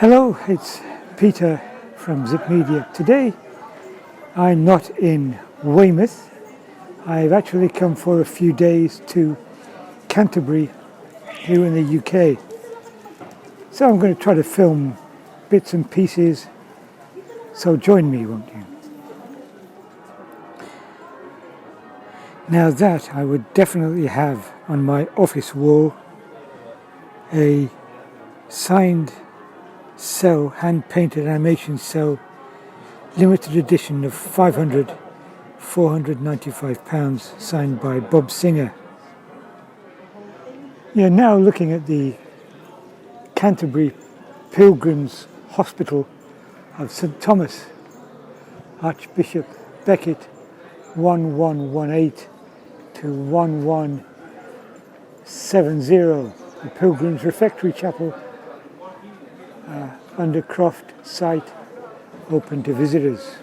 Hello, it's Peter from Zzipp Media. Today I'm not in Weymouth. I've actually come for a few days to Canterbury here in the UK. So I'm going to try to film bits and pieces, so join me, won't you? Now that I would definitely have on my office wall a signed cell, hand-painted animation cell, limited edition of 500, £495, signed by Bob Singer. You're now looking at the Canterbury Pilgrims Hospital of St Thomas, Archbishop Becket, 1118 to 1170, the Pilgrims Refectory Chapel, Undercroft site, open to visitors.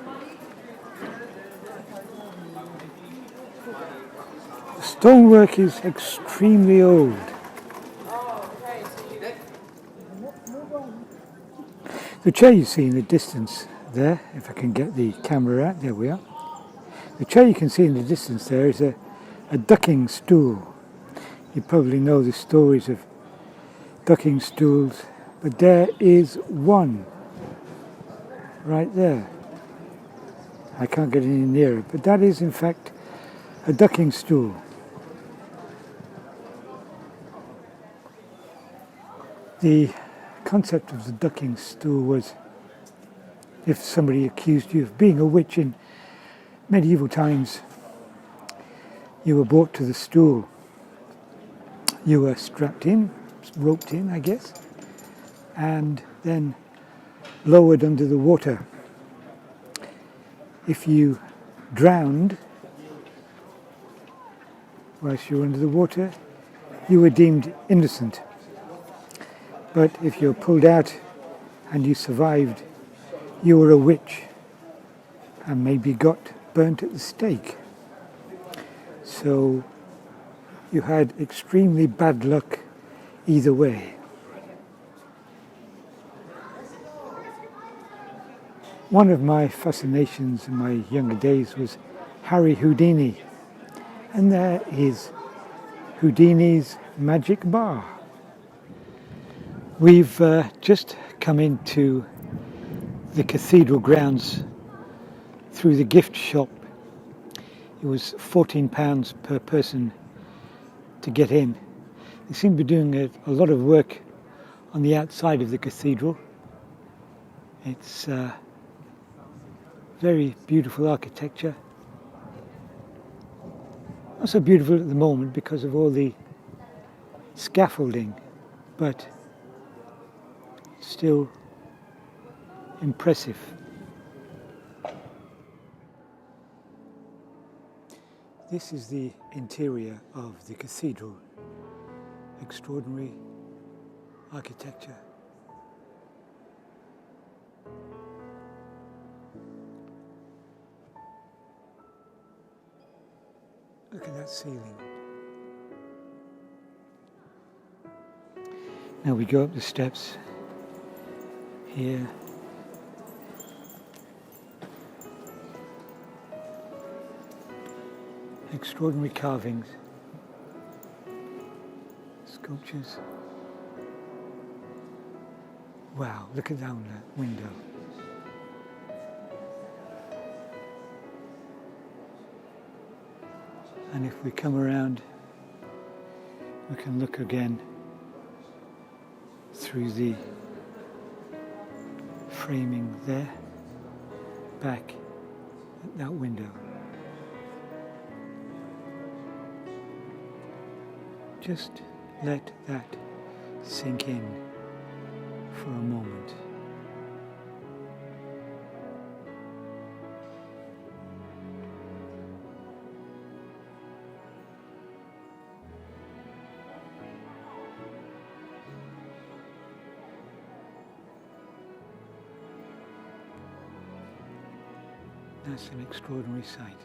The stonework is extremely old. The chair you see in the distance there, if I can get the camera out, there we are. The chair you can see in the distance there is a ducking stool. You probably know the stories of ducking stools, but there is one right there. I can't get any nearer, but that is in fact a ducking stool. The concept of the ducking stool was if somebody accused you of being a witch in medieval times, you were brought to the stool. You were strapped in, roped in, I guess, and then lowered under the water. If you drowned whilst you were under the water, you were deemed innocent. But if you were pulled out and you survived, you were a witch and maybe got burnt at the stake. So you had extremely bad luck either way. One of my fascinations in my younger days was Harry Houdini, and there is Houdinis Magic Bar. We've just come into the Cathedral Grounds through the gift shop. It was £14 per person to get in. They seem to be doing a lot of work on the outside of the cathedral. It's very beautiful architecture. Not so beautiful at the moment because of all the scaffolding, but still impressive. This is the interior of the cathedral. Extraordinary architecture. Look at that ceiling. Now we go up the steps here. Extraordinary carvings, sculptures. Wow, look at that window. And if we come around, we can look again through the framing there, back at that window. Just let that sink in for a moment. That's an extraordinary sight.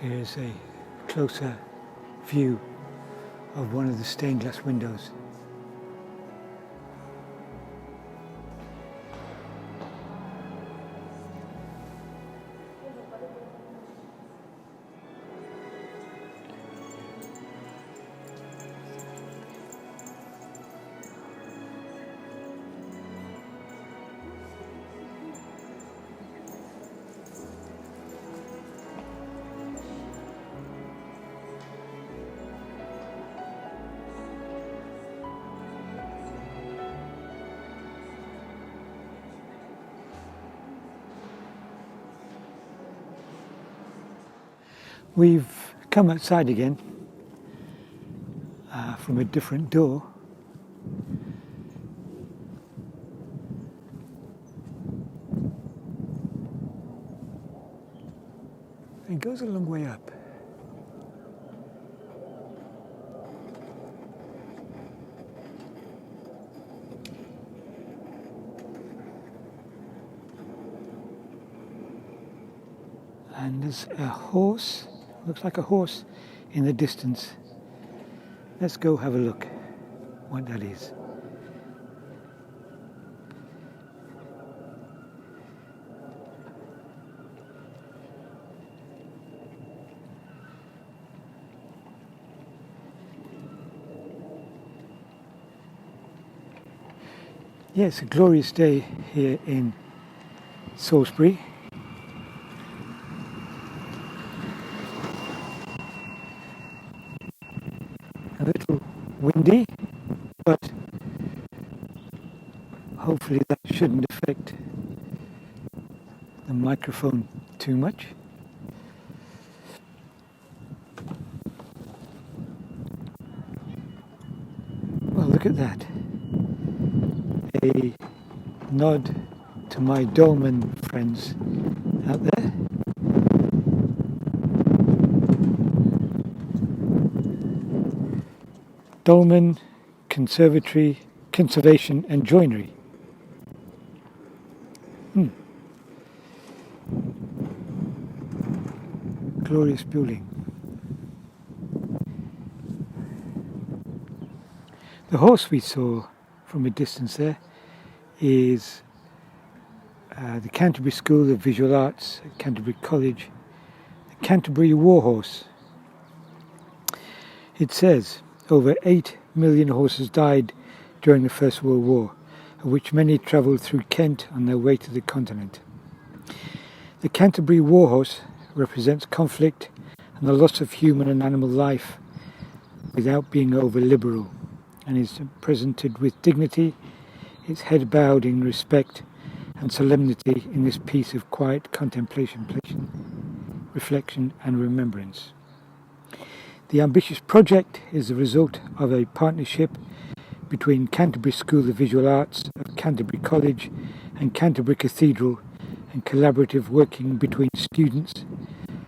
Here's a closer view of one of the stained glass windows. We've come outside again from a different door. It goes a long way up. And there's a horse, looks like a horse in the distance. Let's go have a look what that is. Yeah, it's a glorious day here in Salisbury. A little windy, but hopefully that shouldn't affect the microphone too much. Well, look at that. A nod to my dolmen friends out there. Dolmen Conservatory, Conservation and Joinery. Glorious building. The horse we saw from a distance there is the Canterbury School of Visual Arts at Canterbury College, the Canterbury War Horse. It says over 8 million horses died during the First World War, of which many travelled through Kent on their way to the continent. The Canterbury War Horse represents conflict and the loss of human and animal life without being over-liberal, and is presented with dignity, its head bowed in respect and solemnity in this piece of quiet contemplation, reflection and remembrance. The ambitious project is the result of a partnership between Canterbury School of Visual Arts of Canterbury College and Canterbury Cathedral, and collaborative working between students,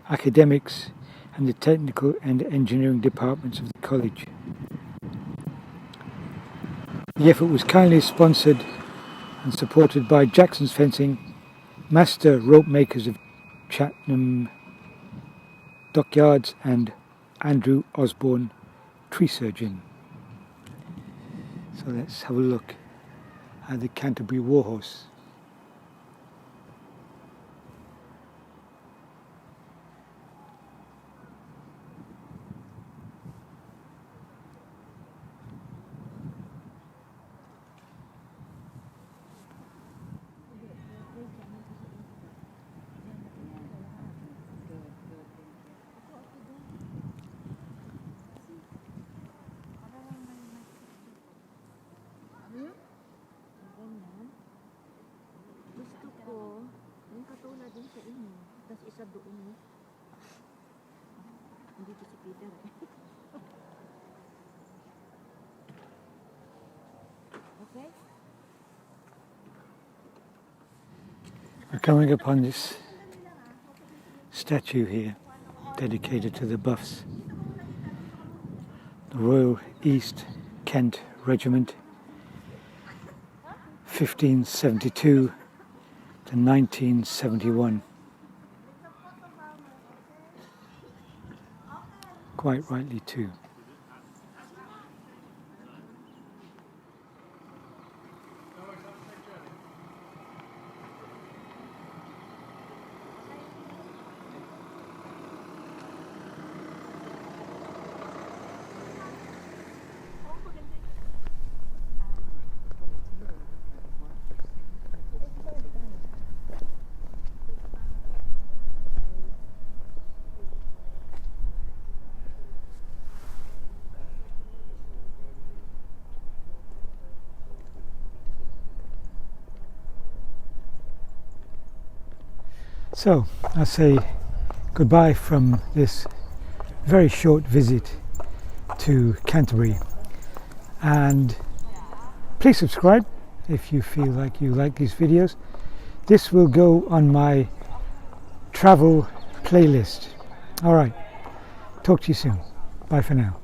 academics and the technical and engineering departments of the college. The effort was kindly sponsored and supported by Jackson's Fencing, Master Rope Makers of Chatnam Dockyards and Andrew Osborne, Tree Surgeon. So let's have a look at the Canterbury War Horse. We're coming upon this statue here, dedicated to the Buffs, the Royal East Kent Regiment, 1572 to 1971. quite rightly too. So I say goodbye from this very short visit to Canterbury, and please subscribe if you feel like you like these videos. This will go on my travel playlist. Alright, talk to you soon. Bye for now.